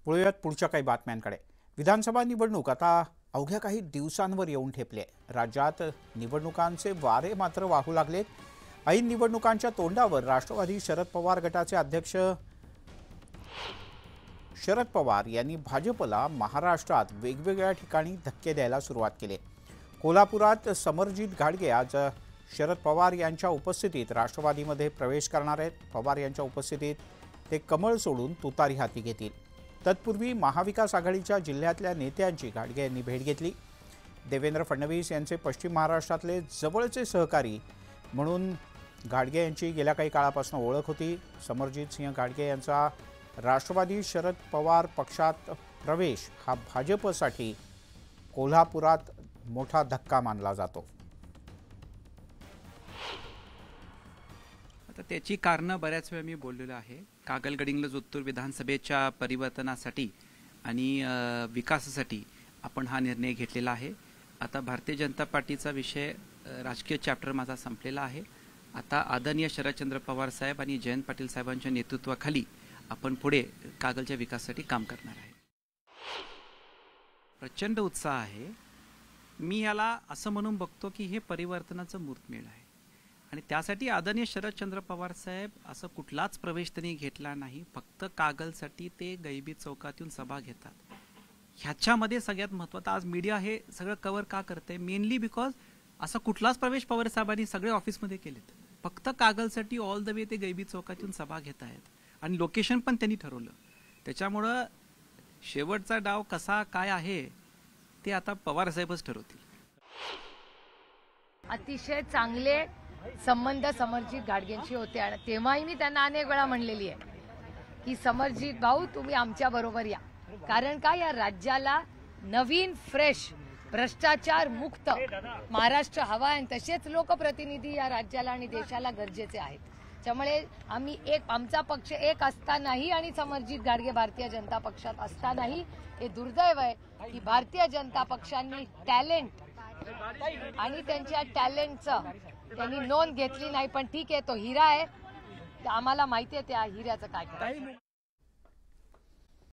वळूयात पुढच्या काही बातम्यांकडे। विधानसभा निवडणूक आता अवघ्या काही दिवसांवर येऊन ठेपली आहे। राज्यात निवडणुकांचे वारे मात्र वाहू लागलेत। ऐन निवडणुकांच्या तोंडावर राष्ट्रवादी शरद पवार गटाचे अध्यक्ष शरद पवार यांनी भाजपला महाराष्ट्रात वेगवेगळ्या ठिकाणी धक्के द्यायला सुरुवात केली। कोल्हापुरात समरजित घाडगे आज शरद पवार यांच्या उपस्थितीत राष्ट्रवादीमध्ये प्रवेश करणार आहेत। पवार यांच्या उपस्थितीत ते कमळ सोडून तुतारी हाती घेतील। तत्पूर्वी महाविकास आघाडीच्या जिल्ह्यातल्या नेत्यांची घाडगे यांनी भेट घेतली। देवेंद्र फडणवीस यांचे पश्चिम महाराष्ट्रातले जवळचे सहकारी म्हणून घाडगे यांची गेल्या काही काळापासून ओळख होती। समरजित सिंह घाडगे यांचा राष्ट्रवादी शरद पवार पक्षात प्रवेश हा भाजपसाठी कोल्हापुरात मोठा धक्का मानला जातो। आता त्याची कारणं बऱ्याच वेळा मी बोललेलो आहे। कागल गडिंग्लज उत्तूर विधानसभेच्या परिवर्तनासाठी आणि विकासासाठी आपण हा निर्णय घेतलेला आहे। आता भारतीय जनता पार्टीचा विषय राजकीय चॅप्टर माझा संपलेला आहे। आता आदरणीय शरदचंद्र पवार साहेब आणि जयंत पाटील साहेबांच्या नेतृत्वाखाली आपण पुढे कागलच्या विकासासाठी काम करणार आहे। प्रचंड उत्साह आहे। मी याला असं म्हणून बघतो की हे परिवर्तनाचं मुहूर्तमेढ आहे आणि त्यासाठी आदरणीय शरदचंद्र पवार साहेब असं कुठलाच प्रवेश त्यांनी घेतला नाही। फक्त कागलसाठी ते गैबी चौकातून सभा घेतात। ह्याच्यामध्ये सगळ्यात महत्त्वाचं आज मीडिया हे सगळं कव्हर का करते, मेनली बिकॉज असा कुठलाच प्रवेश पवार साहेबांनी सगळे ऑफिसमध्ये केलेत। फक्त कागलसाठी ऑल द वे ते गैबी चौकातून सभा घेत आहेत आणि लोकेशन पण त्यांनी ठरवलं। त्याच्यामुळं शेवटचा डाव कसा काय आहे ते आता पवार साहेबच ठरवतील। अतिशय चांगले संबंध समरजित घाडगेंशी होते आणि तेव्हाही मी त्यांना अनेक वेळा म्हणलेली आहे की समरजित भाऊ तुम्ही आमच्या बरोबर या, कारण का या राज्याला नवीन फ्रेश भ्रष्टाचार मुक्त महाराष्ट्र हवा आहे। तसेच लोकप्रतिनिधी या राज्याला आणि देशाला गरजेचे आहेत। त्यामुळे आम्ही आमचा पक्ष एक असतानाही आणि समरजित घाडगे भारतीय जनता पक्षात असतानाही हे दुर्दैव आहे की भारतीय जनता पक्षांनी टॅलेंट आणि त्यांच्या टॅलेंटचं त्यांनी नोंद घेतली नाही। पण ठीक आहे, तो हिरा आहे, आम्हाला माहिती आहे त्या हिऱ्याचं काय करायचं।